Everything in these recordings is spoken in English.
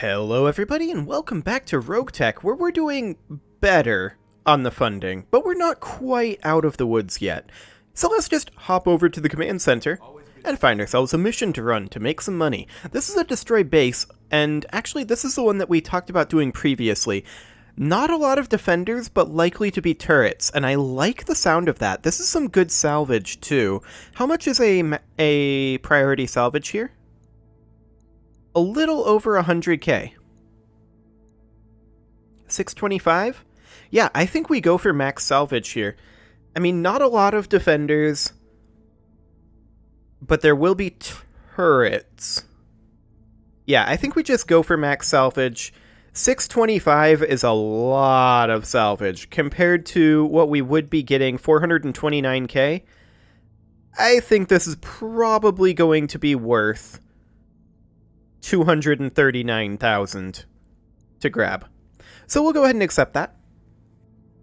Hello everybody and welcome back to RogueTech, where we're doing better on the funding, but we're not quite out of the woods yet. So let's just hop over to the command center and find ourselves a mission to run to make some money. This is a destroy base, and actually this is the one that we talked about doing previously. Not a lot of defenders, but likely to be turrets, and I like the sound of that. This is some good salvage too. How much is a priority salvage here? A little over 100k. 625? Yeah, I think we go for max salvage here. I mean, not a lot of defenders, but there will be turrets. Yeah, I think we just go for max salvage. 625 is a lot of salvage compared to what we would be getting, 429k. I think this is probably going to be worth 239,000 to grab. So we'll go ahead and accept that.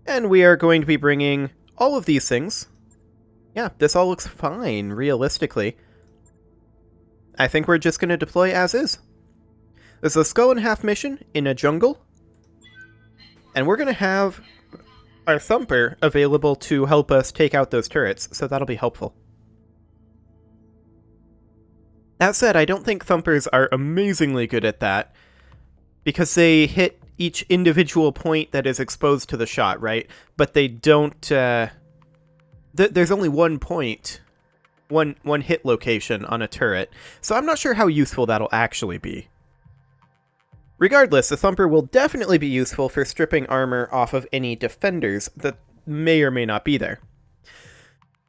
And we are going to be bringing all of these things. Yeah, this all looks fine, realistically. I think we're just going to deploy as is. This is a skull and half mission in a jungle. And we're going to have our thumper available to help us take out those turrets, so that'll be helpful. That said, I don't think thumpers are amazingly good at that, because they hit each individual point that is exposed to the shot, right? But they don't, there's only one point, one hit location on a turret, so I'm not sure how useful that'll actually be. Regardless, the thumper will definitely be useful for stripping armor off of any defenders that may or may not be there.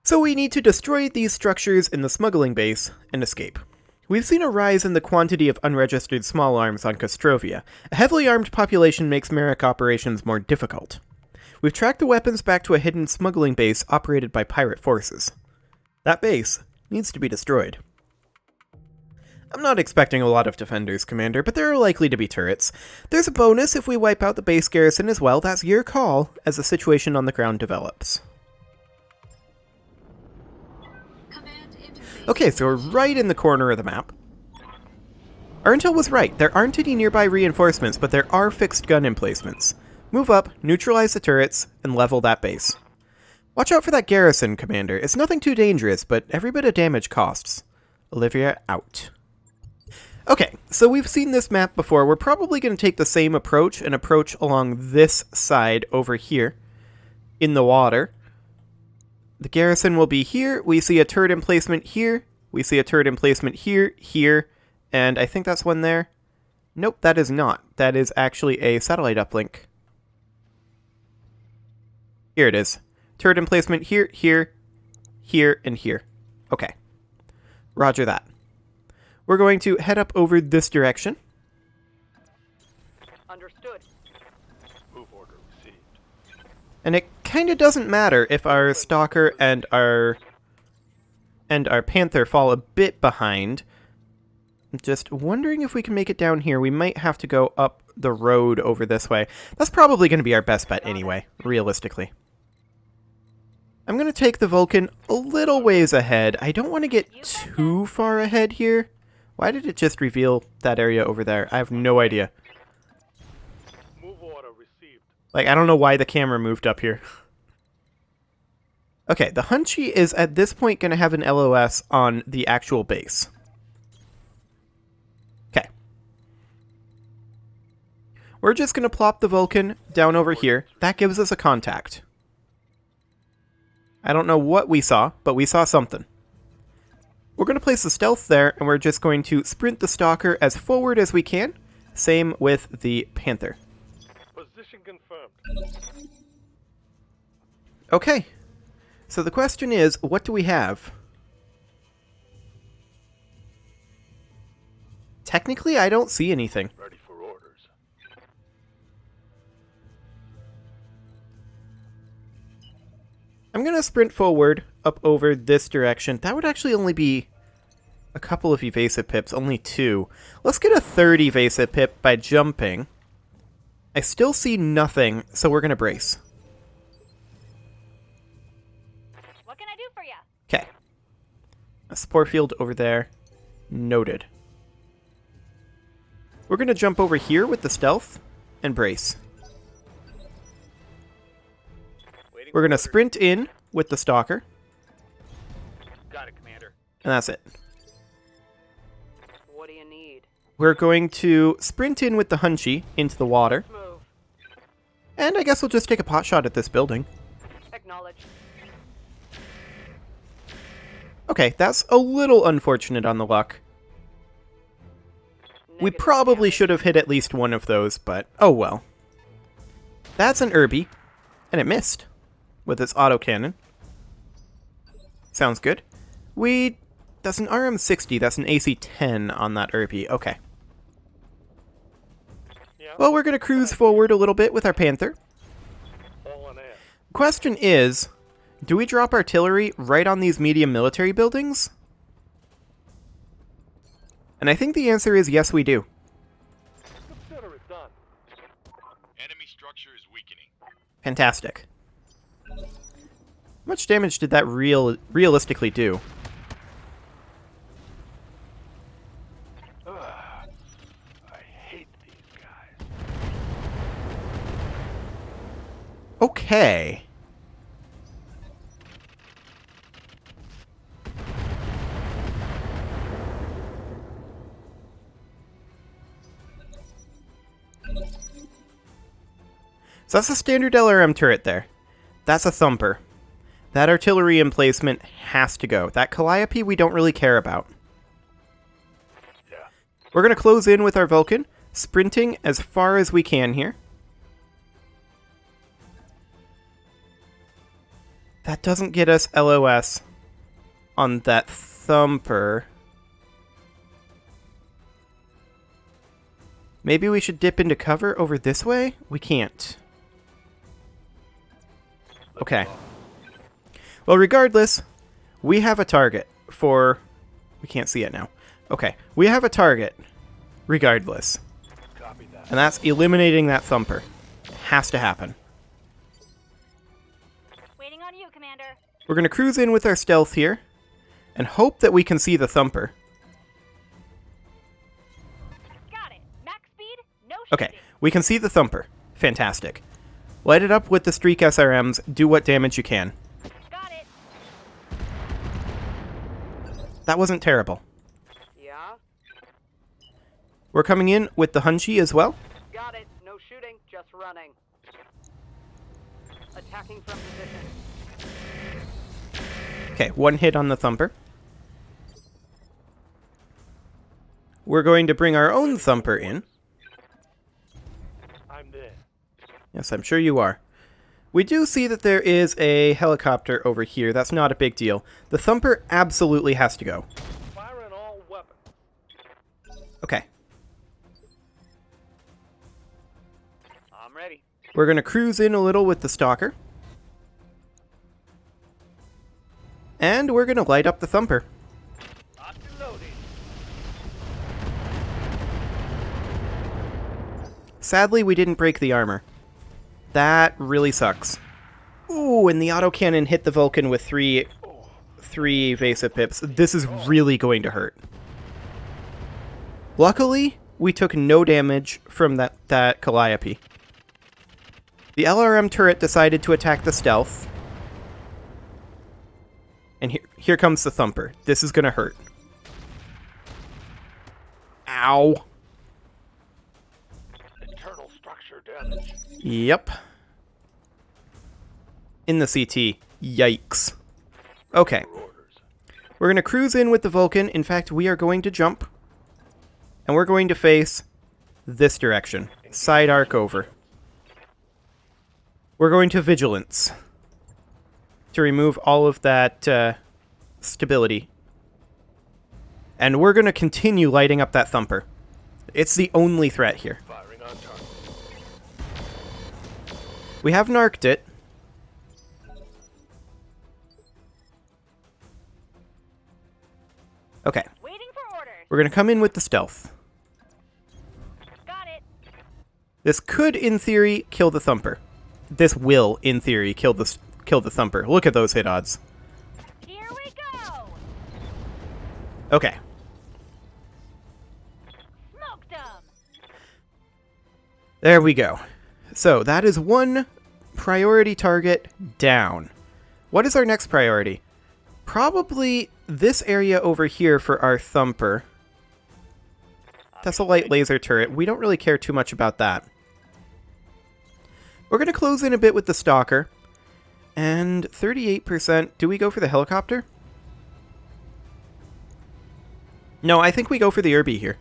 So we need to destroy these structures in the smuggling base and escape. We've seen a rise in the quantity of unregistered small arms on Kostrovia. A heavily armed population makes Merrick operations more difficult. We've tracked the weapons back to a hidden smuggling base operated by pirate forces. That base needs to be destroyed. I'm not expecting a lot of defenders, Commander, but there are likely to be turrets. There's a bonus if we wipe out the base garrison as well. That's your call as the situation on the ground develops. Okay, so we're right in the corner of the map. Our intel was right. There aren't any nearby reinforcements, but there are fixed gun emplacements. Move up, neutralize the turrets, and level that base. Watch out for that garrison, Commander. It's nothing too dangerous, but every bit of damage costs. Olivia, out. Okay, so we've seen this map before. We're probably going to take the same approach and approach along this side over here in the water. The garrison will be here. We see a turret emplacement here. We see a turret emplacement here, here, and I think that's one there. Nope, that is not. That is actually a satellite uplink. Here it is. Turret emplacement here, here, here, and here. Okay. Roger that. We're going to head up over this direction. Understood. Move order received. And it kind of doesn't matter if our Stalker and our Panther fall a bit behind. I'm just wondering if we can make it down here. We might have to go up the road over this way. That's probably going to be our best bet anyway, realistically. I'm going to take the Vulcan a little ways ahead. I don't want to get too far ahead here. Why did it just reveal that area over there? I have no idea. Move order received. Like, I don't know why the camera moved up here. Okay, the Hunchy is at this point going to have an LOS on the actual base. Okay. We're just going to plop the Vulcan down over here. That gives us a contact. I don't know what we saw, but we saw something. We're going to place the stealth there, and we're just going to sprint the Stalker as forward as we can. Same with the Panther. Position confirmed. Okay. So the question is, what do we have? Technically, I don't see anything. Ready for orders. I'm going to sprint forward up over this direction. That would actually only be a couple of evasive pips, only 2. Let's get a third evasive pip by jumping. I still see nothing, so we're going to brace. What can I do for you? Okay. A spore field over there. Noted. We're going to jump over here with the stealth and brace. We're going to sprint in with the stalker. Got it, Commander. And that's it. What do you need? We're going to sprint in with the Hunchy into the water. Move. And I guess we'll just take a pot shot at this building. Acknowledge. Okay, that's a little unfortunate on the luck. We Negative probably damage. should have hit at least one of those, but oh well. That's an Irby, and it missed with its autocannon. Sounds good. That's an RM60, that's an AC-10 on that Irby. Okay. Yeah. Well, we're going to cruise forward a little bit with our Panther. All in air. Question is, do we drop artillery right on these medium military buildings? And I think the answer is yes, we do. Consider it done. Enemy structure is weakening. Fantastic. How much damage did that realistically do? Ugh, I hate these guys. Okay. So that's a standard LRM turret there. That's a thumper. That artillery emplacement has to go. That Calliope we don't really care about. Yeah. We're going to close in with our Vulcan, sprinting as far as we can here. That doesn't get us LOS on that thumper. Maybe we should dip into cover over this way? We can't. Okay. Well, regardless, we have a target for... We can't see it now. Okay, we have a target, regardless. Copy that. And that's eliminating that thumper. Has to happen. Waiting on you, Commander. We're going to cruise in with our stealth here, and hope that we can see the thumper. Got it. Max speed, no Okay, shooting. we can see the thumper. Fantastic. Light it up with the streak SRMs, do what damage you can. Got it. That wasn't terrible. Yeah? We're coming in with the Hunchy as well. Got it. No shooting, just running. Attacking from position. Okay, one hit on the thumper. We're going to bring our own thumper in. I'm there. Yes, I'm sure you are. We do see that there is a helicopter over here. That's not a big deal. The thumper absolutely has to go. Fire in all weapons. Okay. I'm ready. We're going to cruise in a little with the stalker. And we're going to light up the thumper. Locked and loaded. Sadly, we didn't break the armor. That really sucks. Ooh, and the autocannon hit the Vulcan with three evasive pips. This is really going to hurt. Luckily, we took no damage from that Calliope. The LRM turret decided to attack the stealth. And here comes the thumper. This is going to hurt. Ow. Internal structure damage. Yep. In the CT. Yikes. Okay. Your orders. We're going to cruise in with the Vulcan. In fact, we are going to jump. And we're going to face this direction. Side arc over. We're going to Vigilance. To remove all of that stability. And we're going to continue lighting up that thumper. It's the only threat here. Firing on target. We have narked it. Okay, Waiting for orders. we're going to come in with the stealth. Got it. This could, in theory, kill the thumper. This will, in theory, kill the thumper. Look at those hit odds. Here we go. Okay, Smoked them. There we go. So that is one priority target down. What is our next priority? Probably this area over here for our thumper. That's a light laser turret. We don't really care too much about that. We're going to close in a bit with the stalker. And 38%. Do we go for the helicopter? No, I think we go for the Irby here.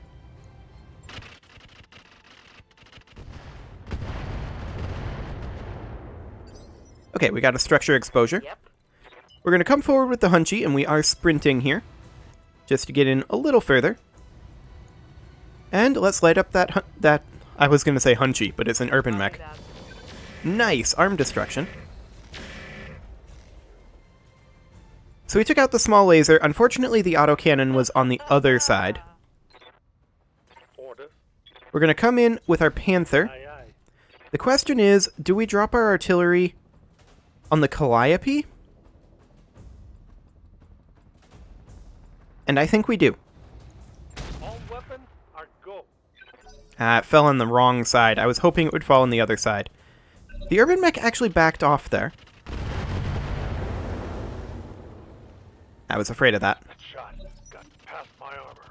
Okay, we got a structure exposure. Yep. We're going to come forward with the Hunchy, and we are sprinting here. Just to get in a little further. And let's light up that I was going to say Hunchy, but it's an urban mech. Copy that. Nice! Arm destruction. So we took out the small laser. Unfortunately, the autocannon was on the other side. Order. We're going to come in with our Panther. Aye, aye. The question is, do we drop our artillery on the Calliope? And I think we do. All weapons are go. It fell on the wrong side. I was hoping it would fall on the other side. The urban mech actually backed off there. I was afraid of that. That shot got past my armor.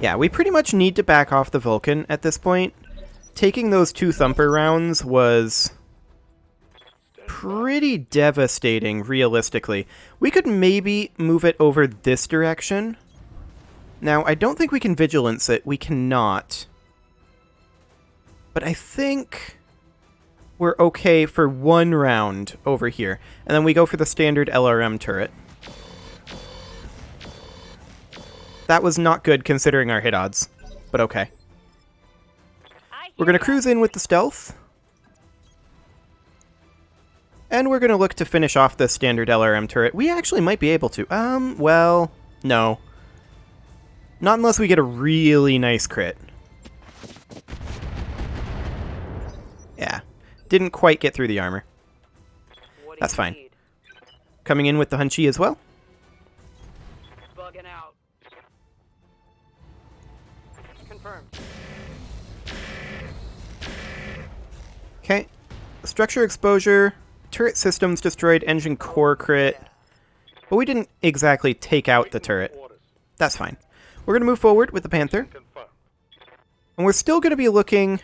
Yeah, we pretty much need to back off the Vulcan at this point. Taking those 2 thumper rounds was pretty devastating, realistically. We could maybe move it over this direction. Now, I don't think we can vigilance it. We cannot. But I think we're okay for 1 round over here. And then we go for the standard LRM turret. That was not good considering our hit odds, but okay. We're going to cruise in with the stealth. And we're going to look to finish off this standard LRM turret. We actually might be able to. Well, no. Not unless we get a really nice crit. Yeah. Didn't quite get through the armor. What do That's you fine. need? Coming in with the Hunchy as well. Bugging out. Confirmed. Okay. Structure exposure. Turret systems destroyed. Engine core crit. But we didn't exactly take out the turret. Orders. That's fine. We're going to move forward with the Panther. Confirmed. And we're still going to be looking...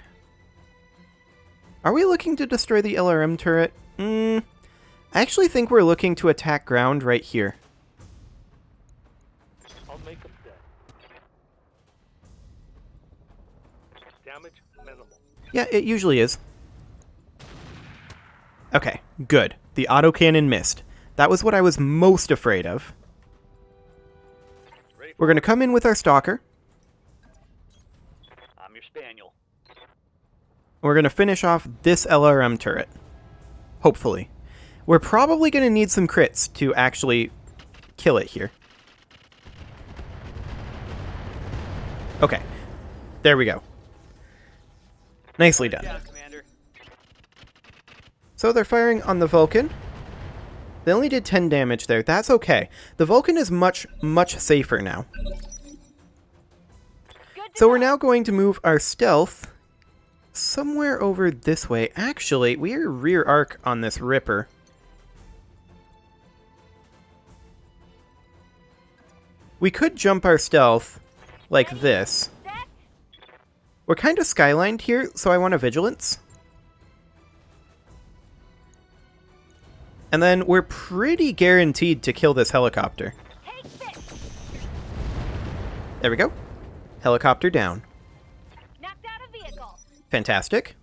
Are we looking to destroy the LRM turret? I actually think we're looking to attack ground right here. I'll make them dead. Damage minimal. Yeah, it usually is. Okay, good. The autocannon missed. That was what I was most afraid of. Ready for We're going to come in with our Stalker. I'm your spaniel. We're going to finish off this LRM turret. Hopefully. We're probably going to need some crits to actually kill it here. Okay. There we go. Nicely done. Down, Commander. So they're firing on the Vulcan. They only did 10 damage there. That's okay. The Vulcan is much, much safer now. So we're now going to move our stealth somewhere over this way. Actually, we are rear arc on this Ripper. We could jump our stealth like this. We're kind of skylined here, so I want a vigilance. And then we're pretty guaranteed to kill this helicopter. Take this. There we go. Helicopter down. Knocked out a vehicle. Fantastic.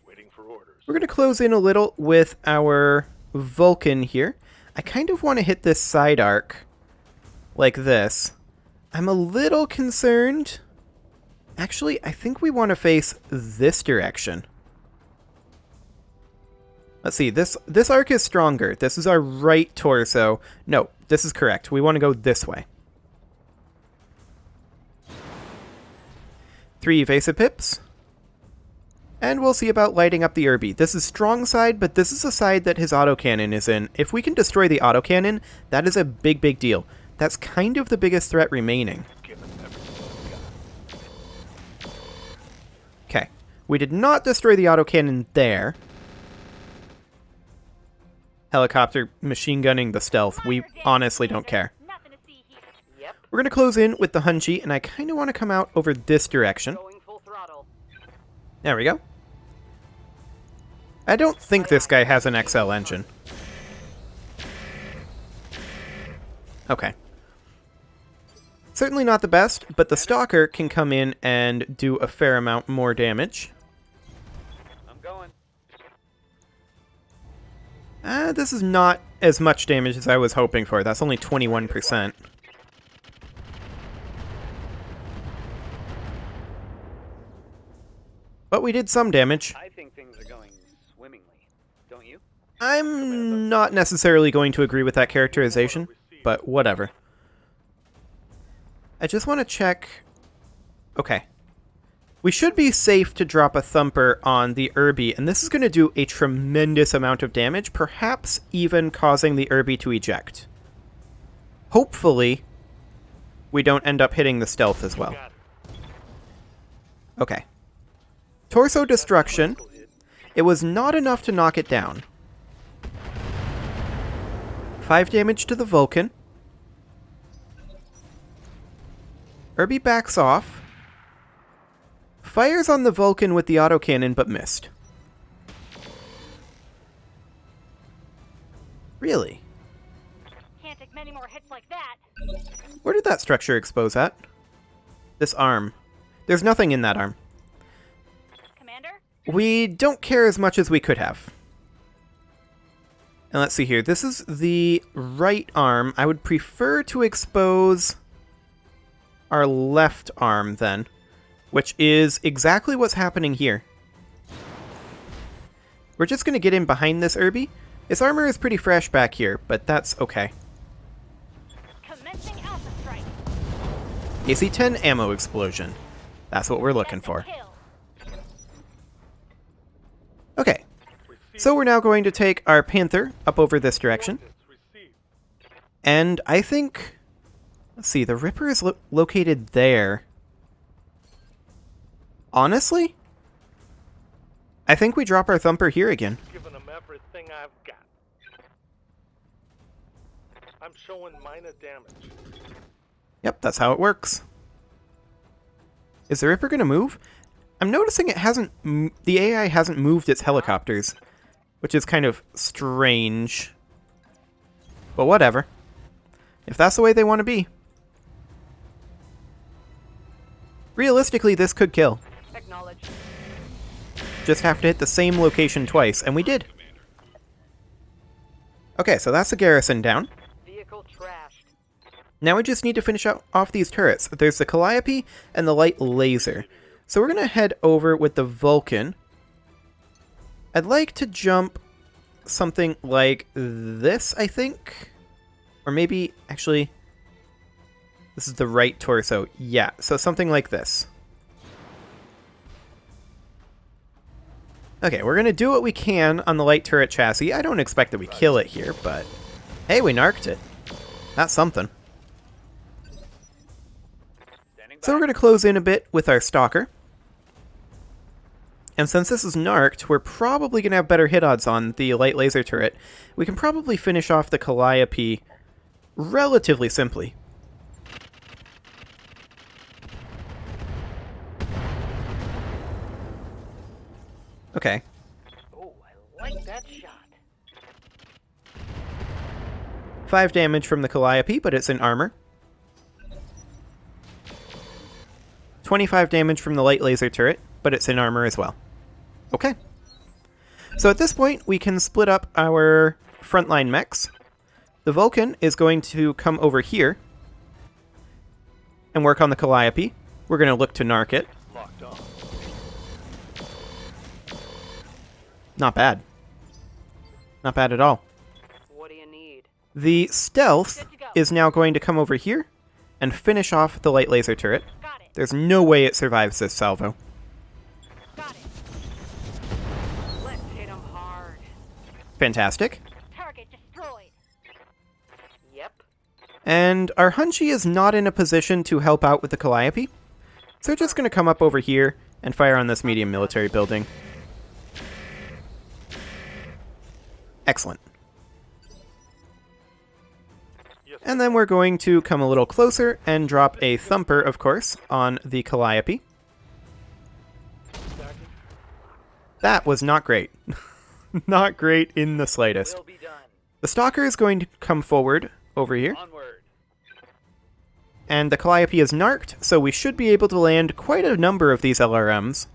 Waiting for orders. We're going to close in a little with our Vulcan here. I kind of want to hit this side arc like this. I'm a little concerned. Actually, I think we want to face this direction. Let's see, this arc is stronger. This is our right torso. No, this is correct. We want to go this way. 3 evasive pips. And we'll see about lighting up the Irby. This is strong side, but this is the side that his autocannon is in. If we can destroy the autocannon, that is a big, big deal. That's kind of the biggest threat remaining. Give us everything we've got. We did not destroy the autocannon there. Helicopter machine gunning the stealth. We honestly don't care. Nothing to see here. Yep. We're going to close in with the Hunchy, and I kind of want to come out over this direction. Going full throttle. There we go. I don't think this guy has an XL engine. Okay. Certainly not the best, but the Stalker can come in and do a fair amount more damage. I'm going. This is not as much damage as I was hoping for. That's only 21%. But we did some damage. I think things are going swimmingly. Don't you? I'm not necessarily going to agree with that characterization, but whatever. I just want to check... Okay. We should be safe to drop a Thumper on the Irby, and this is going to do a tremendous amount of damage, perhaps even causing the Irby to eject. Hopefully, we don't end up hitting the stealth as well. Okay. Torso destruction. It was not enough to knock it down. 5 damage to the Vulcan. Irby backs off. Fires on the Vulcan with the autocannon, but missed. Really? Can't take many more hits like that. Where did that structure expose at? This arm. There's nothing in that arm. Commander? We don't care as much as we could have. And let's see here. This is the right arm. I would prefer to expose our left arm then, which is exactly what's happening here. We're just going to get in behind this Irby. His armor is pretty fresh back here, but that's okay. Commencing Alpha Strike. AC-10 ammo explosion. That's what we're looking That's for. a kill. Okay, so we're now going to take our Panther up over this direction. And I think... Let's see, the Ripper is located there. Honestly? I think we drop our Thumper here again. Giving them everything I've got. I'm showing minor damage. Yep, that's how it works. Is the Ripper gonna move? I'm noticing it hasn't... the AI hasn't moved its helicopters, which is kind of strange. But whatever. If that's the way they want to be. Realistically, this could kill. Acknowledged. Just have to hit the same location twice, and we did. Okay, so that's the garrison down. Vehicle trashed. Now we just need to finish off these turrets. There's the Calliope and the light laser. So we're going to head over with the Vulcan. I'd like to jump something like this, I think. Or maybe, actually, this is the right torso. Yeah, so something like this. Okay, we're going to do what we can on the light turret chassis. I don't expect that we kill it here, but hey, we narked it. That's something. So we're going to close in a bit with our Stalker. And since this is narked, we're probably going to have better hit odds on the light laser turret. We can probably finish off the Calliope relatively simply. Okay. Oh, I like that shot. 5 damage from the Calliope, but it's in armor. 25 damage from the light laser turret, but it's in armor as well. Okay. So at this point, we can split up our frontline mechs. The Vulcan is going to come over here and work on the Calliope. We're going to look to narc it. Locked on. Not bad. Not bad at all. What do you need? The Stealth Good to go. is now going to come over here and finish off the light laser turret. Got it. There's no way it survives this salvo. Got it. Let's hit him hard. Fantastic. Target destroyed. Yep. And our Hunchy is not in a position to help out with the Calliope. So we're just going to come up over here and fire on this medium military building. Excellent. Yes, And then we're going to come a little closer and drop a thumper, of course, on the Calliope. stacking. That was not great. Not great in the slightest. Will be done. The Stalker is going to come forward over here, Onward. and the Calliope is narked, so we should be able to land quite a number of these LRMs.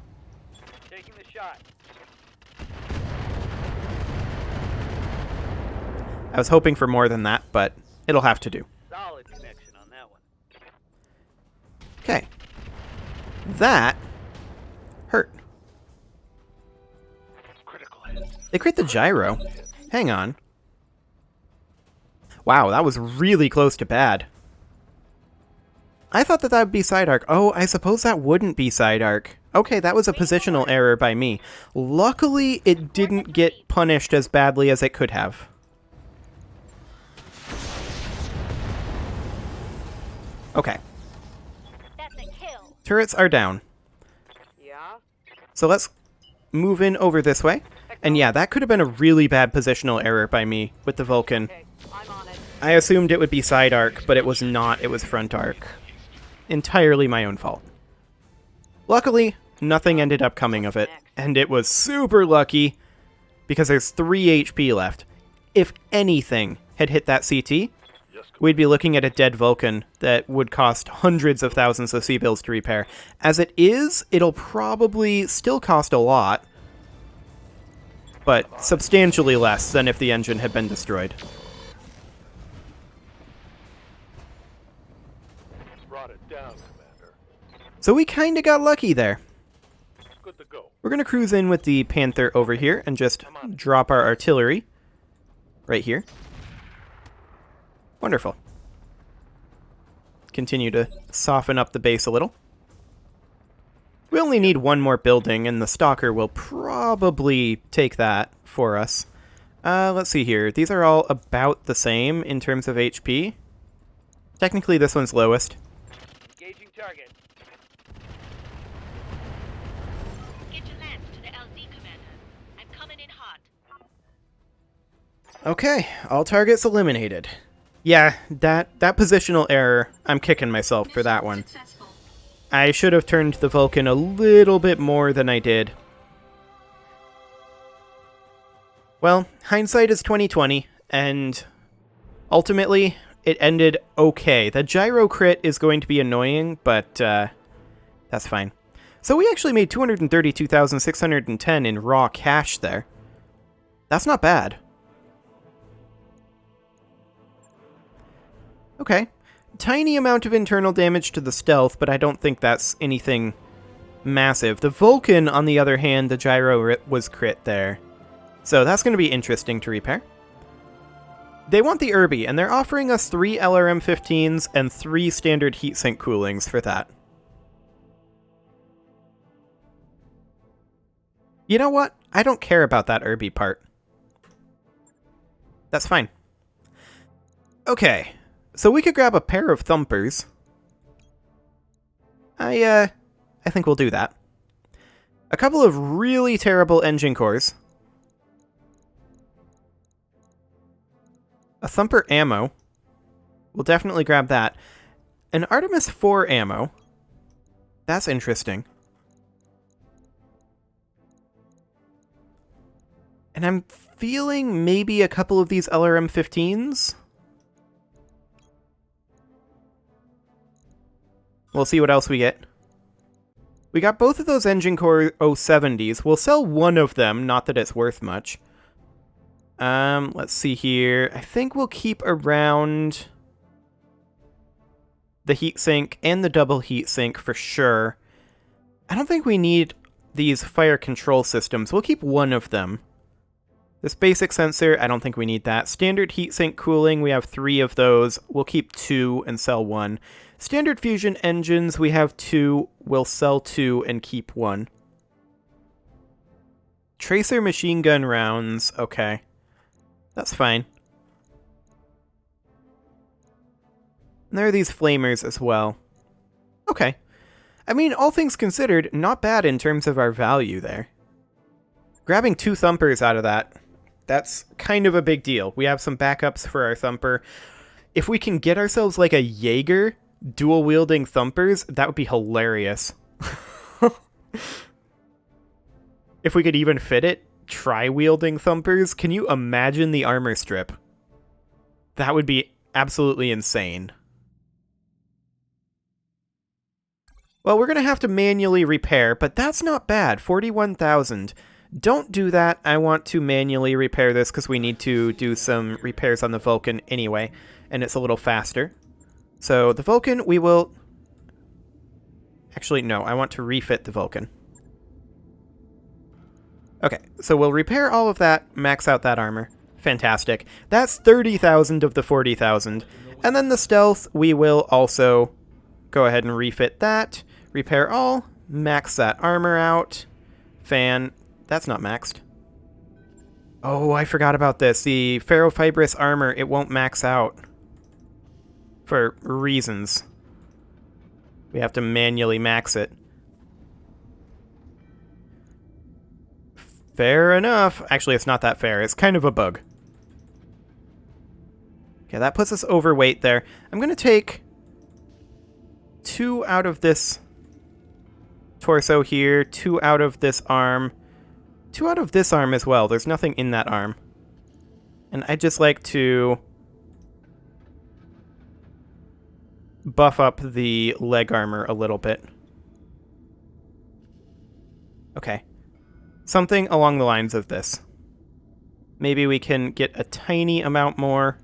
Taking the shot. I was hoping for more than that, but it'll have to do. Solid connection on that one. Okay. That hurt. Critical hit. They crit the gyro. Hang on. Wow, that was really close to bad. I thought that would be side arc. Oh, I suppose that wouldn't be side arc. Okay, that was a positional error by me. Luckily, it didn't get punished as badly as it could have. Okay, That's a kill. turrets are down. Yeah? So let's move in over this way. And yeah, that could have been a really bad positional error by me with the Vulcan. Okay, I'm on it. I assumed it would be side arc, but it was not. It was front arc. Entirely my own fault. Luckily, nothing ended up coming of it, and it was super lucky because there's 3 HP left. If anything had hit that CT, we'd be looking at a dead Vulcan that would cost hundreds of thousands of C-bills to repair. As it is, it'll probably still cost a lot, but substantially less than if the engine had been destroyed. Brought it down, Commander. So we kinda got lucky there. Good to go. We're gonna cruise in with the Panther over here and just drop our artillery right here. Wonderful. Continue to soften up the base a little. We only need one more building, and the Stalker will probably take that for us. Let's see here. These are all about the same in terms of HP. Technically, this one's lowest. Engaging target. Get your lance to the LZ, Commander. I'm coming in hot. Okay, all targets eliminated. Yeah, that positional error, I'm kicking myself for that one. I should have turned the Vulcan a little bit more than I did. Well, hindsight is 20/20, and ultimately, it ended okay. The gyro crit is going to be annoying, but that's fine. So we actually made 232,610 in raw cash there. That's not bad. Okay. Tiny amount of internal damage to the stealth, but I don't think that's anything massive. The Vulcan, on the other hand, the gyro was crit there. So that's going to be interesting to repair. They want the Irby, and they're offering us 3 LRM-15s and 3 standard heatsink coolings for that. You know what? I don't care about that Irby part. That's fine. Okay. So we could grab a pair of thumpers. I think we'll do that. A couple of really terrible engine cores. A thumper ammo. We'll definitely grab that. An Artemis 4 ammo. That's interesting. And I'm feeling maybe a couple of these LRM-15s. We'll see what else we get. We got both of those engine core 070s. We'll sell one of them, not that it's worth much. Let's see here. I think we'll keep around the heatsink and the double heatsink for sure. I don't think we need these fire control systems. We'll keep one of them. This basic sensor, I don't think we need that. Standard heatsink cooling, we have 3 of those. We'll keep 2 and sell 1. Standard fusion engines, we have 2. We'll sell 2 and keep 1. Tracer machine gun rounds, okay. That's fine. And there are these flamers as well. Okay. I mean, all things considered, not bad in terms of our value there. Grabbing 2 thumpers out of that, that's kind of a big deal. We have some backups for our thumper. If we can get ourselves like a Jaeger dual-wielding thumpers, that would be hilarious. If we could even fit it, tri-wielding thumpers, can you imagine the armor strip? That would be absolutely insane. Well, we're going to have to manually repair, but that's not bad. 41,000. Don't do that. I want to manually repair this because we need to do some repairs on the Vulcan anyway, and it's a little faster. So the Vulcan, we will... Actually, no, I want to refit the Vulcan. Okay, so we'll repair all of that, max out that armor. Fantastic. That's 30,000 of the 40,000. And then the stealth, we will also go ahead and refit that. Repair all, max that armor out. That's not maxed. Oh, I forgot about this. The ferrofibrous armor, it won't max out. For reasons. We have to manually max it. Fair enough. Actually, it's not that fair. It's kind of a bug. Okay, that puts us overweight there. I'm going to take 2 out of this torso here, 2 out of this arm, 2 out of this arm as well. There's nothing in that arm. And I'd just like to buff up the leg armor a little bit. Okay. Something along the lines of this. Maybe we can get a tiny amount more.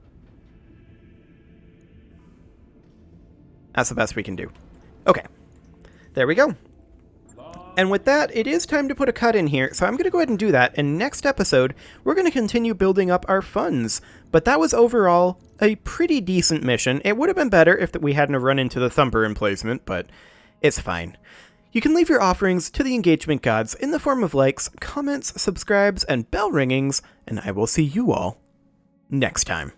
That's the best we can do. Okay. There we go. And with that, it is time to put a cut in here, so I'm going to go ahead and do that, and next episode, we're going to continue building up our funds. But that was overall a pretty decent mission. It would have been better if we hadn't run into the thumper emplacement, but it's fine. You can leave your offerings to the engagement gods in the form of likes, comments, subscribes, and bell ringings, and I will see you all next time.